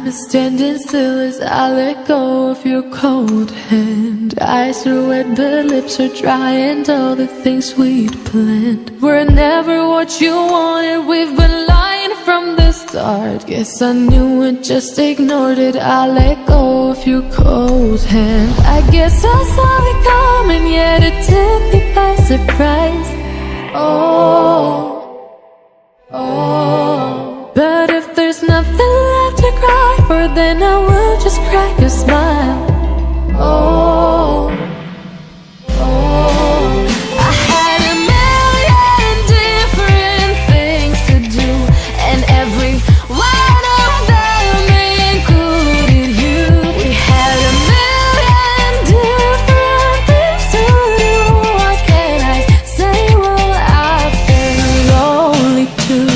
Time is standing still as I let go of your cold hand. Eyes are wet but lips are dry, and all the things we'd planned were never what you wanted. We've been lying from the start. Guess I knew it, just ignored it. I let go of your cold hand. I guess I saw it coming, yet it took me by surprise. But if there's nothing left to cry for, then I will just crack a smile. I had a million different things to do, and every one of them included you. We had a million different things to do. What can I say? Well, I've been lonely too.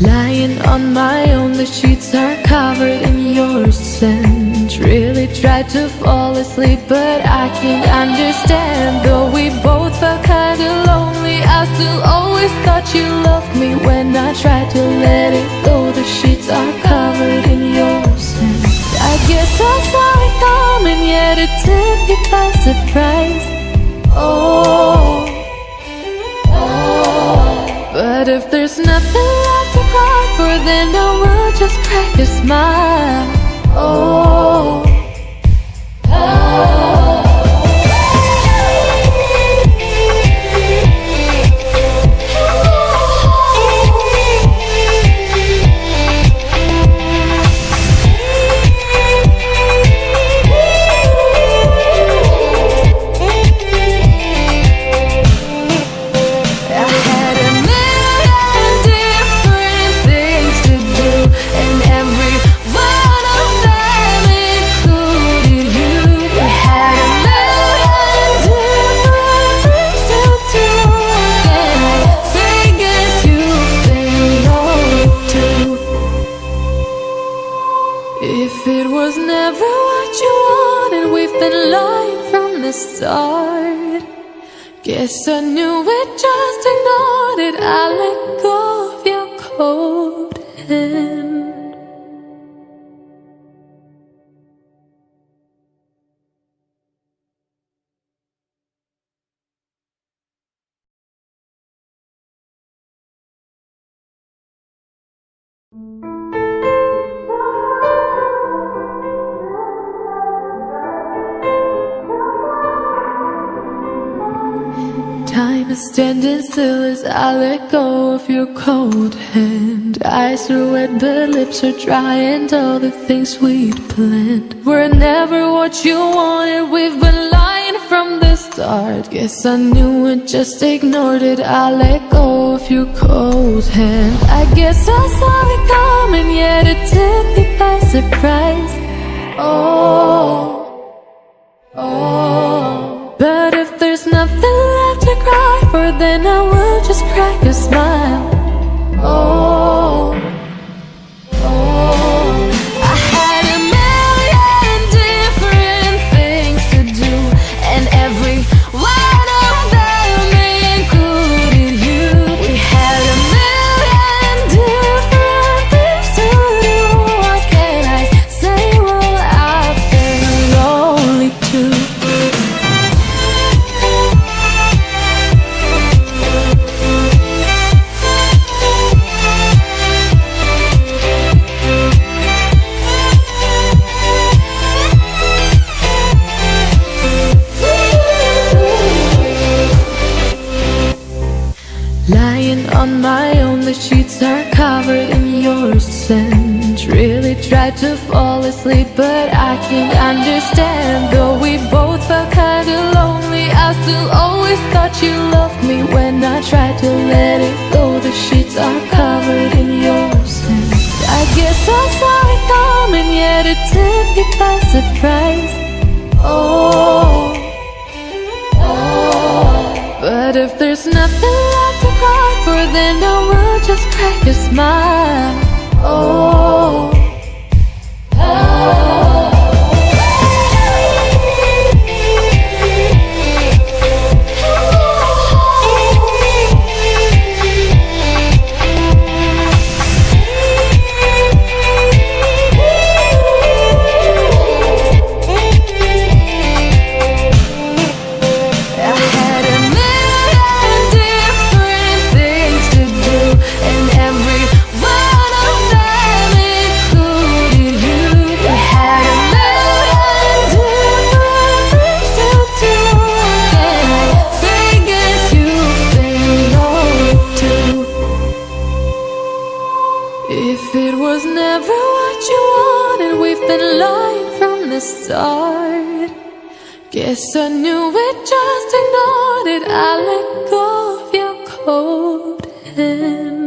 Lying on my own, the sheets are covered in your scent. Really tried to fall asleep, but I can't understand. Though we both felt kinda lonely, I still always thought you loved me. When I tried to let it go, the sheets are covered in your scent. I guess I saw it coming, yet it took me by surprise. But if there's nothing left to cry for, then I will just crack a smile. If it was never what you wanted, we've been lying from the start. Guess I knew it, just ignored it. I let go of your cold hand. Time is standing still as I let go of your cold hand. Eyes are wet but lips are dry, and all the things we'd planned were never what you wanted. We've been lying from the start. Guess I knew it, just ignored it. I let go of your cold hand. I guess I saw it coming, yet it took me by surprise. But if there's nothing left to cry for, then I will just crack a smile. I had a million different things to do, and every one of them included you. We had a million different things to do. What can I say? Well, I've been lonely too. Lying on my own, the sheets are covered in your scent. Really tried to fall asleep, but I can't understand. Though we both felt kinda lonely, I still always thought you loved me. When I tried to let it go, the sheets are covered in your scent. I guess I saw it coming, yet it took me by surprise. But if there's nothing left to cry for, then I will just crack a smile. Oh, if it was never what you wanted, we've been lying from the start. Guess I knew it, just ignored it. I let go of your cold hand.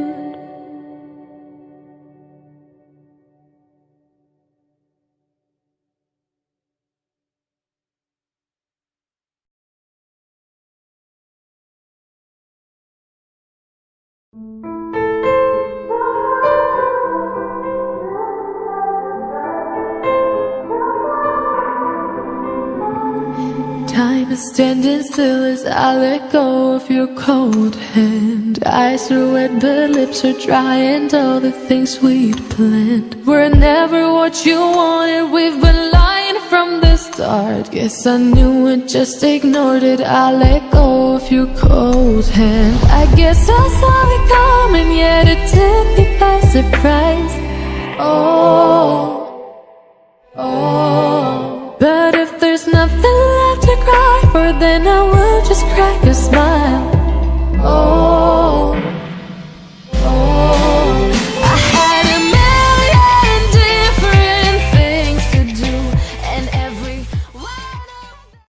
Time is standing still as I let go of your cold hand. Eyes are wet but lips are dry, and all the things we'd planned were never what you wanted. We've been lying from the start. Guess I knew it, just ignored it. I let go of your cold hand. I guess I saw it coming, yet it took me by surprise. Oh, oh. But if there's nothing left to cry for, then I will just crack a smile. Oh.